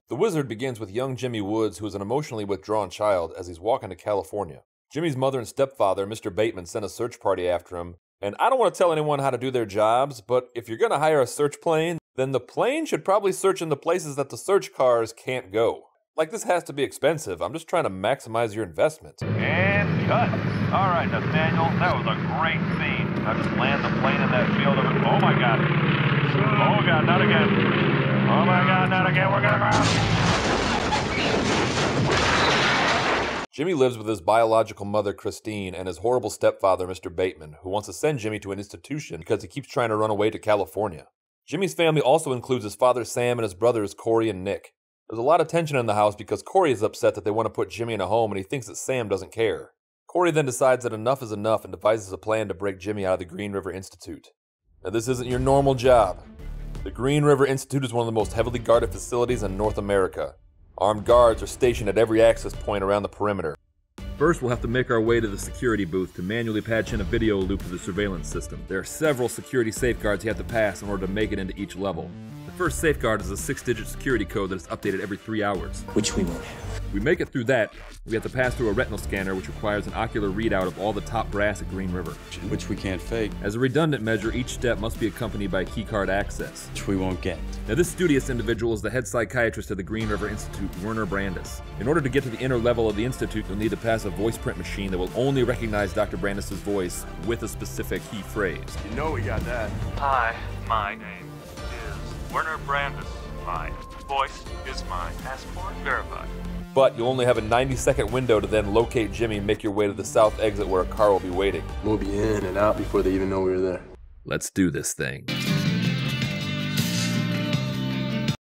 The Wizard begins with young Jimmy Woods, who is an emotionally withdrawn child, as he's walking to California. Jimmy's mother and stepfather, Mr. Bateman, sent a search party after him, and I don't want to tell anyone how to do their jobs, but if you're going to hire a search plane, then the plane should probably search in the places that the search cars can't go. Like, this has to be expensive. I'm just trying to maximize your investment. And cut. All right, Nathaniel, that was a great scene. Now just land the plane in that field of... Oh, my God. Oh, God, not again. Oh, my God, not again. We're gonna go. Jimmy lives with his biological mother, Christine, and his horrible stepfather, Mr. Bateman, who wants to send Jimmy to an institution because he keeps trying to run away to California. Jimmy's family also includes his father, Sam, and his brothers, Corey and Nick. There's a lot of tension in the house because Corey is upset that they want to put Jimmy in a home and he thinks that Sam doesn't care. Corey then decides that enough is enough and devises a plan to break Jimmy out of the Green River Institute. Now, this isn't your normal job. The Green River Institute is one of the most heavily guarded facilities in North America. Armed guards are stationed at every access point around the perimeter. First, we'll have to make our way to the security booth to manually patch in a video loop to the surveillance system. There are several security safeguards you have to pass in order to make it into each level. The first safeguard is a 6-digit security code that is updated every 3 hours. Which we won't have. We make it through that, we have to pass through a retinal scanner which requires an ocular readout of all the top brass at Green River. Which we can't fake. As a redundant measure, each step must be accompanied by keycard access. Which we won't get. Now, this studious individual is the head psychiatrist of the Green River Institute, Werner Brandis. In order to get to the inner level of the institute, you'll need to pass a voice print machine that will only recognize Dr. Brandis' voice with a specific key phrase. You know we got that. Hi, my name is Werner Brandis. My voice is my passport verified. But you'll only have a 90-second window to then locate Jimmy and make your way to the south exit where a car will be waiting. We'll be in and out before they even know we were there. Let's do this thing.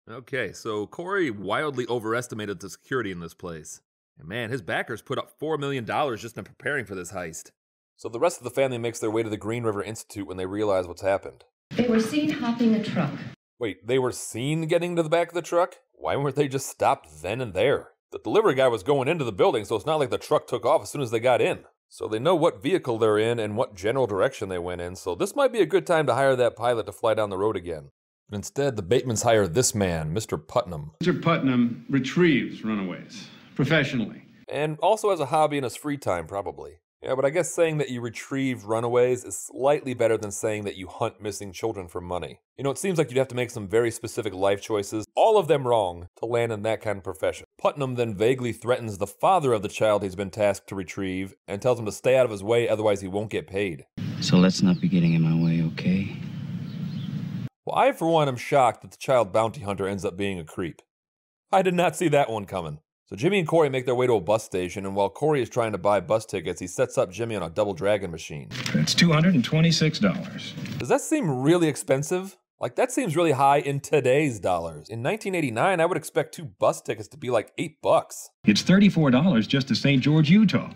Okay, so Corey wildly overestimated the security in this place. And man, his backers put up $4 million just in preparing for this heist. So the rest of the family makes their way to the Green River Institute when they realize what's happened. They were seen hopping a truck. Wait, they were seen getting to the back of the truck? Why weren't they just stopped then and there? The delivery guy was going into the building, so it's not like the truck took off as soon as they got in. So they know what vehicle they're in and what general direction they went in, so this might be a good time to hire that pilot to fly down the road again. But instead, the Batemans hire this man, Mr. Putnam. Mr. Putnam retrieves runaways, professionally. And also has a hobby in his free time, probably. Yeah, but I guess saying that you retrieve runaways is slightly better than saying that you hunt missing children for money. You know, it seems like you'd have to make some very specific life choices, all of them wrong, to land in that kind of profession. Putnam then vaguely threatens the father of the child he's been tasked to retrieve, and tells him to stay out of his way, otherwise he won't get paid. So let's not be getting in my way, okay? Well, I for one am shocked that the child bounty hunter ends up being a creep. I did not see that one coming. So Jimmy and Corey make their way to a bus station, and while Corey is trying to buy bus tickets, he sets up Jimmy on a Double Dragon machine. It's $226. Does that seem really expensive? Like, that seems really high in today's dollars. In 1989, I would expect 2 bus tickets to be like $8. It's $34 just to St. George, Utah.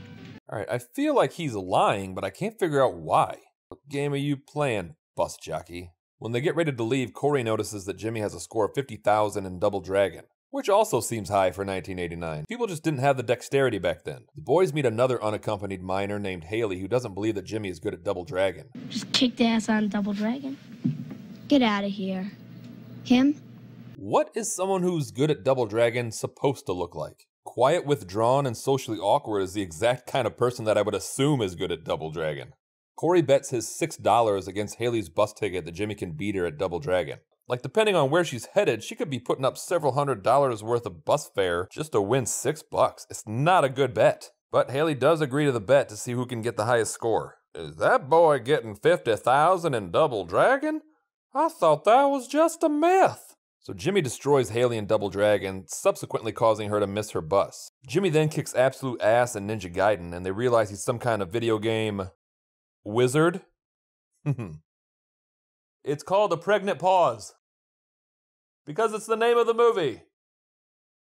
Alright, I feel like he's lying, but I can't figure out why. What game are you playing, bus jockey? When they get ready to leave, Corey notices that Jimmy has a score of 50,000 in Double Dragon, which also seems high for 1989. People just didn't have the dexterity back then. The boys meet another unaccompanied minor named Haley who doesn't believe that Jimmy is good at Double Dragon. Just kicked ass on Double Dragon. Get out of here. Him? What is someone who's good at Double Dragon supposed to look like? Quiet, withdrawn, and socially awkward is the exact kind of person that I would assume is good at Double Dragon. Corey bets his $6 against Haley's bus ticket that Jimmy can beat her at Double Dragon. Like, depending on where she's headed, she could be putting up several $100s worth of bus fare just to win $6. It's not a good bet. But Haley does agree to the bet to see who can get the highest score. Is that boy getting 50,000 in Double Dragon? I thought that was just a myth. So Jimmy destroys Haley in Double Dragon, subsequently causing her to miss her bus. Jimmy then kicks absolute ass in Ninja Gaiden, and they realize he's some kind of video game wizard. It's called A Pregnant Pause. Because it's the name of the movie.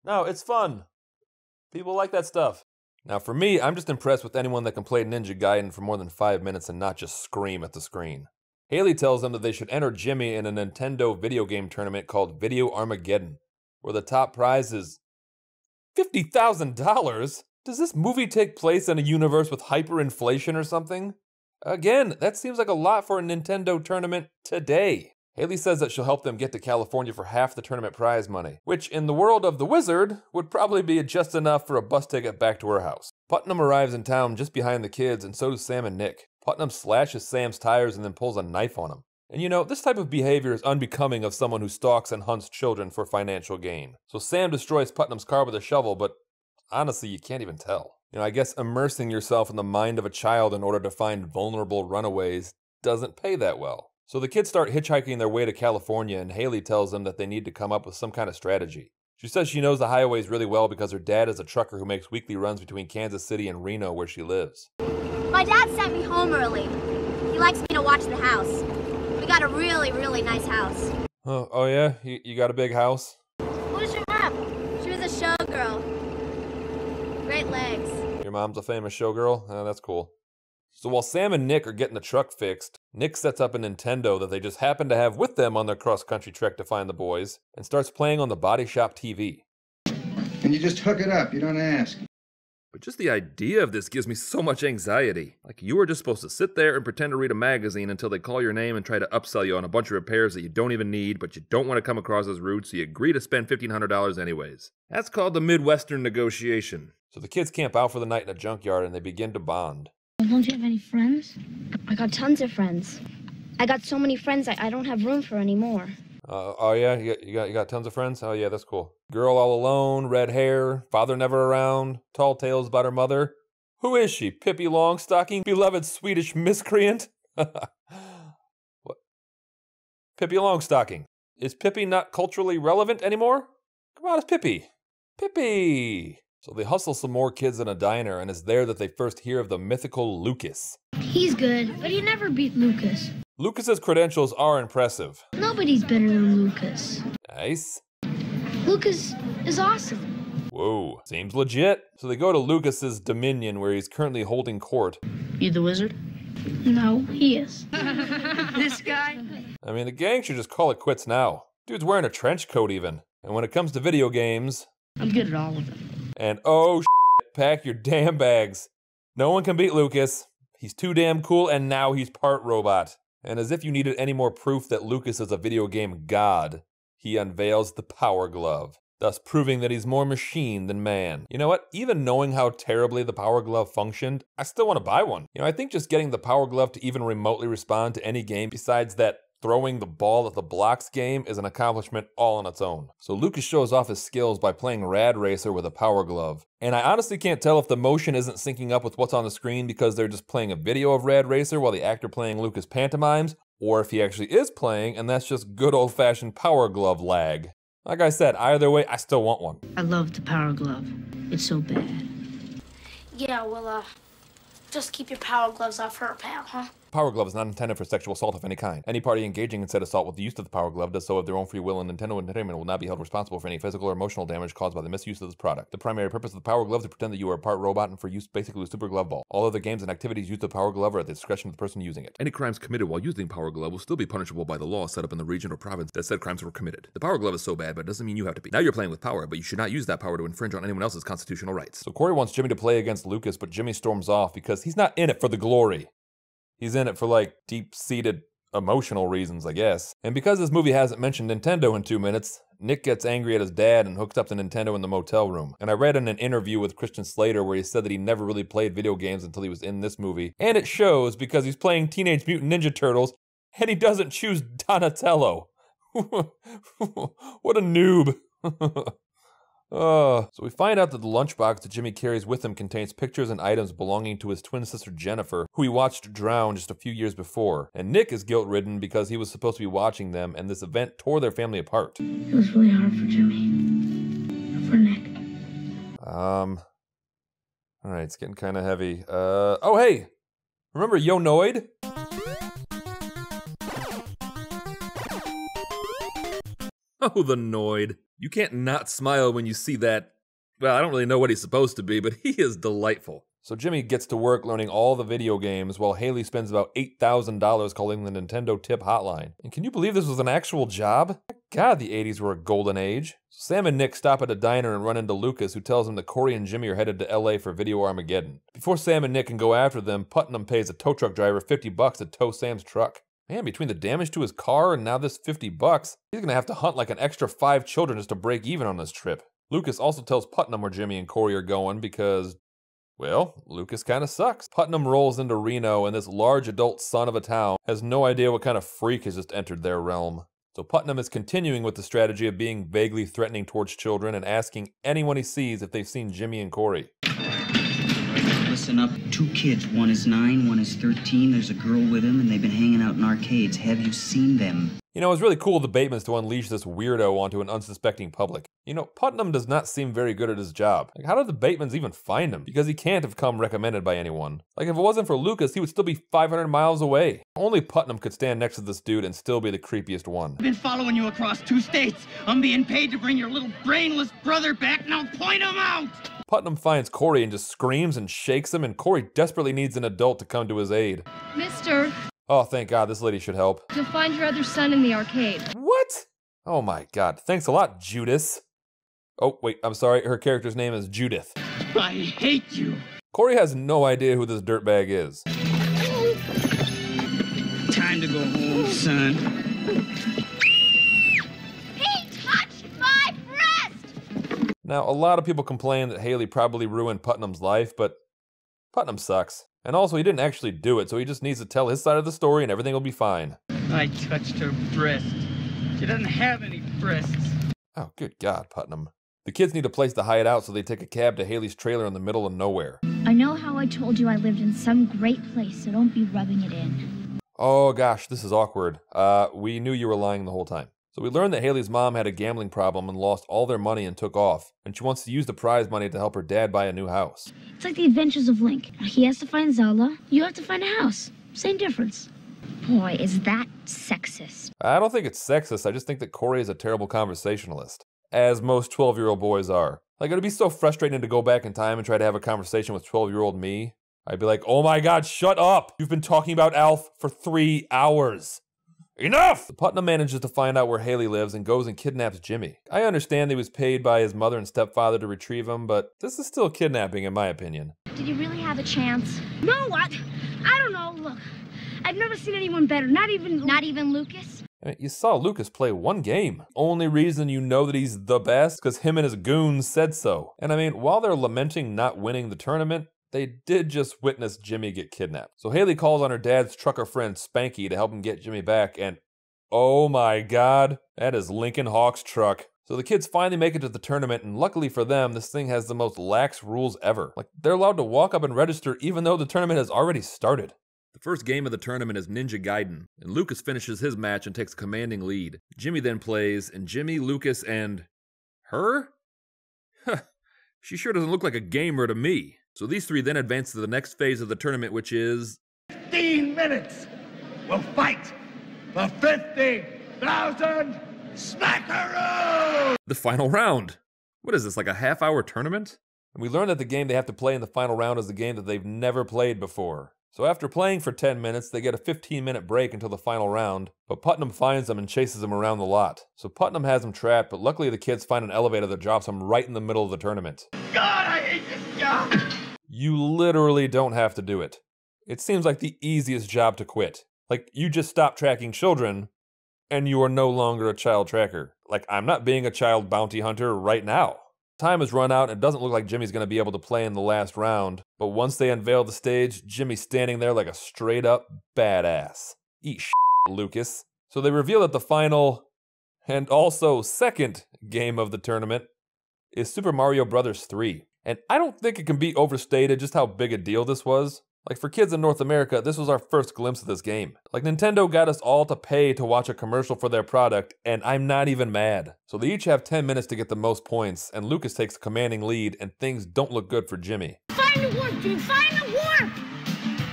No, it's fun. People like that stuff. Now for me, I'm just impressed with anyone that can play Ninja Gaiden for more than 5 minutes and not just scream at the screen. Haley tells them that they should enter Jimmy in a Nintendo video game tournament called Video Armageddon, where the top prize is $50,000. Does this movie take place in a universe with hyperinflation or something? Again, that seems like a lot for a Nintendo tournament today. Haley says that she'll help them get to California for half the tournament prize money, which in the world of the Wizard would probably be just enough for a bus ticket back to her house. Putnam arrives in town just behind the kids, and so do Sam and Nick. Putnam slashes Sam's tires and then pulls a knife on him. And you know, this type of behavior is unbecoming of someone who stalks and hunts children for financial gain. So Sam destroys Putnam's car with a shovel, but honestly, you can't even tell. You know, I guess immersing yourself in the mind of a child in order to find vulnerable runaways doesn't pay that well. So the kids start hitchhiking their way to California, and Haley tells them that they need to come up with some kind of strategy. She says she knows the highways really well because her dad is a trucker who makes weekly runs between Kansas City and Reno, where she lives. My dad sent me home early. He likes me to watch the house. We got a really, really nice house. Oh yeah? You got a big house? Who's your mom? She was a showgirl. Great legs. Your mom's a famous showgirl? Oh, that's cool. So while Sam and Nick are getting the truck fixed, Nick sets up a Nintendo that they just happen to have with them on their cross-country trek to find the boys, and starts playing on the Body Shop TV. And you just hook it up, you don't ask. But just the idea of this gives me so much anxiety. Like, you are just supposed to sit there and pretend to read a magazine until they call your name and try to upsell you on a bunch of repairs that you don't even need, but you don't want to come across as rude, so you agree to spend $1,500 anyways. That's called the Midwestern negotiation. So the kids camp out for the night in a junkyard and they begin to bond. Don't you have any friends? I got tons of friends. I got so many friends I don't have room for anymore. Oh yeah, you got tons of friends? Oh yeah, that's cool. Girl all alone, red hair, father never around, tall tales about her mother. Who is she? Pippi Longstocking, beloved Swedish miscreant? What? Pippi Longstocking. Is Pippi not culturally relevant anymore? Come on, it's Pippi. Pippi! So they hustle some more kids in a diner, and it's there that they first hear of the mythical Lucas. He's good, but he never beat Lucas. Lucas's credentials are impressive. Nobody's better than Lucas. Nice. Lucas is awesome. Whoa, seems legit. So they go to Lucas's dominion where he's currently holding court. You the wizard? No, he is. This guy? I mean, the gang should just call it quits now. Dude's wearing a trench coat even. And when it comes to video games... I'm good at all of them. And oh shit, pack your damn bags. No one can beat Lucas. He's too damn cool, and now he's part robot. And as if you needed any more proof that Lucas is a video game god, he unveils the Power Glove, thus proving that he's more machine than man. You know what? Even knowing how terribly the Power Glove functioned, I still want to buy one. You know, I think just getting the Power Glove to even remotely respond to any game besides that throwing the ball at the blocks game is an accomplishment all on its own. So Lucas shows off his skills by playing Rad Racer with a Power Glove. And I honestly can't tell if the motion isn't syncing up with what's on the screen because they're just playing a video of Rad Racer while the actor playing Lucas pantomimes, or if he actually is playing and that's just good old-fashioned Power Glove lag. Like I said, either way, I still want one. I love the Power Glove. It's so bad. Yeah, well, just keep your power gloves off her, pal, huh? Power Glove is not intended for sexual assault of any kind. Any party engaging in said assault with the use of the Power Glove does so of their own free will, and Nintendo Entertainment will not be held responsible for any physical or emotional damage caused by the misuse of this product. The primary purpose of the Power Glove is to pretend that you are a part robot and for use basically with Super Glove Ball. All other games and activities used the Power Glove are at the discretion of the person using it. Any crimes committed while using Power Glove will still be punishable by the law set up in the region or province that said crimes were committed. The Power Glove is so bad, but it doesn't mean you have to be. Now you're playing with power, but you should not use that power to infringe on anyone else's constitutional rights. So Corey wants Jimmy to play against Lucas, but Jimmy storms off because he's not in it for the glory. He's in it for, like, deep-seated emotional reasons, I guess. And because this movie hasn't mentioned Nintendo in 2 minutes, Nick gets angry at his dad and hooks up the Nintendo in the motel room. And I read in an interview with Christian Slater where he said that he never really played video games until he was in this movie. And it shows because he's playing Teenage Mutant Ninja Turtles, and he doesn't choose Donatello. What a noob. So we find out that the lunchbox that Jimmy carries with him contains pictures and items belonging to his twin sister Jennifer, who he watched drown just a few years before. And Nick is guilt-ridden because he was supposed to be watching them, and this event tore their family apart. It was really hard for Jimmy. For Nick. Alright, it's getting kind of heavy. Oh hey! Remember Yo Noid? Oh, the Noid. You can't not smile when you see that. Well, I don't really know what he's supposed to be, but he is delightful. So Jimmy gets to work learning all the video games while Haley spends about $8,000 calling the Nintendo tip hotline. And can you believe this was an actual job? God, the 80s were a golden age. Sam and Nick stop at a diner and run into Lucas, who tells them that Corey and Jimmy are headed to LA for Video Armageddon. Before Sam and Nick can go after them, Putnam pays a tow truck driver $50 to tow Sam's truck. Man, between the damage to his car and now this $50, he's gonna have to hunt like an extra 5 children just to break even on this trip. Lucas also tells Putnam where Jimmy and Corey are going because, well, Lucas kinda sucks. Putnam rolls into Reno and this large adult son of a town has no idea what kind of freak has just entered their realm. So Putnam is continuing with the strategy of being vaguely threatening towards children and asking anyone he sees if they've seen Jimmy and Corey. Listen up, 2 kids, one is 9, one is 13, there's a girl with him, and they've been hanging out in arcades. Have you seen them? You know, it was really cool of the Batemans to unleash this weirdo onto an unsuspecting public. You know, Putnam does not seem very good at his job. Like, how did the Batemans even find him? Because he can't have come recommended by anyone. Like, if it wasn't for Lucas, he would still be 500 miles away. Only Putnam could stand next to this dude and still be the creepiest one. I've been following you across 2 states. I'm being paid to bring your little brainless brother back. Now point him out! Putnam finds Corey and just screams and shakes him, and Corey desperately needs an adult to come to his aid. Mister. Oh, thank God, this lady should help. You'll find your other son in the arcade. What? Oh my God, thanks a lot, Judas. Oh, wait, I'm sorry, her character's name is Judith. I hate you. Corey has no idea who this dirtbag is. Time to go home, son. He touched my breast! Now, a lot of people complain that Haley probably ruined Putnam's life, but Putnam sucks. And also, he didn't actually do it, so he just needs to tell his side of the story and everything will be fine. I touched her breast. She doesn't have any breasts. Oh, good God, Putnam. The kids need a place to hide out, so they take a cab to Haley's trailer in the middle of nowhere. I know how I told you I lived in some great place, so don't be rubbing it in. Oh gosh, this is awkward. We knew you were lying the whole time. So we learned that Haley's mom had a gambling problem and lost all their money and took off, and she wants to use the prize money to help her dad buy a new house. It's like the Adventures of Link. He has to find Zelda, you have to find a house. Same difference. Boy, is that sexist. I don't think it's sexist, I just think that Corey is a terrible conversationalist. As most 12-year-old boys are. Like, it would be so frustrating to go back in time and try to have a conversation with 12-year-old me. I'd be like, oh my God, shut up! You've been talking about Alf for 3 hours. Enough! Putnam manages to find out where Haley lives and goes and kidnaps Jimmy. I understand he was paid by his mother and stepfather to retrieve him, but this is still kidnapping in my opinion. Did you really have a chance? No, what? I don't know, look. I've never seen anyone better, not even Lucas. I mean, you saw Lucas play 1 game. Only reason you know that he's the best, because him and his goons said so. And I mean, while they're lamenting not winning the tournament, they did just witness Jimmy get kidnapped. So Haley calls on her dad's trucker friend Spanky to help him get Jimmy back, and oh my God, that is Lincoln Hawk's truck. So the kids finally make it to the tournament, and luckily for them, this thing has the most lax rules ever. Like, they're allowed to walk up and register even though the tournament has already started. The first game of the tournament is Ninja Gaiden, and Lucas finishes his match and takes a commanding lead. Jimmy then plays, and Jimmy, Lucas, and her? Huh, she sure doesn't look like a gamer to me. So these 3 then advance to the next phase of the tournament, which is 15 minutes. We'll fight for 50,000 smackaroos! The final round. What is this, like a half-hour tournament? And we learn that the game they have to play in the final round is a game that they've never played before. So after playing for 10 minutes, they get a 15-minute break until the final round, but Putnam finds them and chases them around the lot. So Putnam has them trapped, but luckily the kids find an elevator that drops them right in the middle of the tournament. God, I hate this job! You literally don't have to do it. It seems like the easiest job to quit. Like, you just stop tracking children, and you are no longer a child tracker. Like, I'm not being a child bounty hunter right now. Time has run out and it doesn't look like Jimmy's going to be able to play in the last round, but once they unveil the stage, Jimmy's standing there like a straight up badass. Eat shit, Lucas. So they reveal that the final, and also second game of the tournament is Super Mario Bros. 3. And I don't think it can be overstated just how big a deal this was. Like, for kids in North America, this was our first glimpse of this game. Like, Nintendo got us all to pay to watch a commercial for their product, and I'm not even mad. So they each have 10 minutes to get the most points, and Lucas takes a commanding lead, and things don't look good for Jimmy. Find the warp, dude! Find the warp!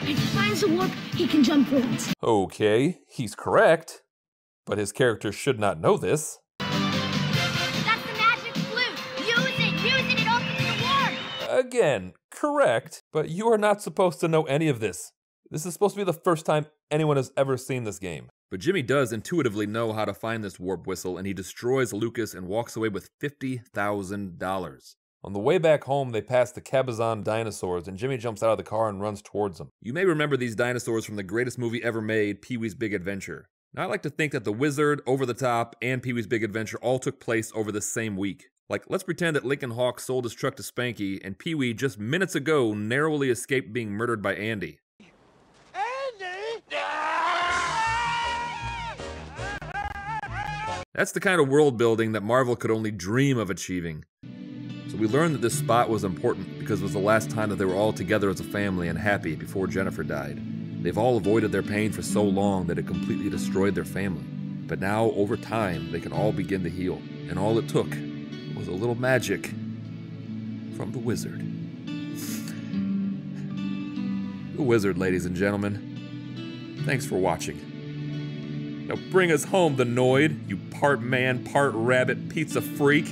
If he finds the warp, he can jump points. Okay, he's correct. But his character should not know this. That's the magic flute! Use it! It opens the warp! Again, Correct, but you are not supposed to know any of this. This is supposed to be the first time anyone has ever seen this game. But Jimmy does intuitively know how to find this warp whistle, and he destroys Lucas and walks away with $50,000. On the way back home, they pass the Cabazon dinosaurs, and Jimmy jumps out of the car and runs towards them. You may remember these dinosaurs from the greatest movie ever made, Pee-wee's Big Adventure. Now, I like to think that The Wizard, Over the Top, and Pee-wee's Big Adventure all took place over the same week. Like, let's pretend that Lincoln Hawk sold his truck to Spanky, and Pee-wee just minutes ago narrowly escaped being murdered by Andy. That's the kind of world building that Marvel could only dream of achieving. So we learned that this spot was important because it was the last time that they were all together as a family and happy before Jennifer died. They've all avoided their pain for so long that it completely destroyed their family. But now, over time, they can all begin to heal. And all it took was a little magic from the Wizard. The Wizard, ladies and gentlemen. Thanks for watching. Now bring us home, the Noid, you part man, part rabbit pizza freak.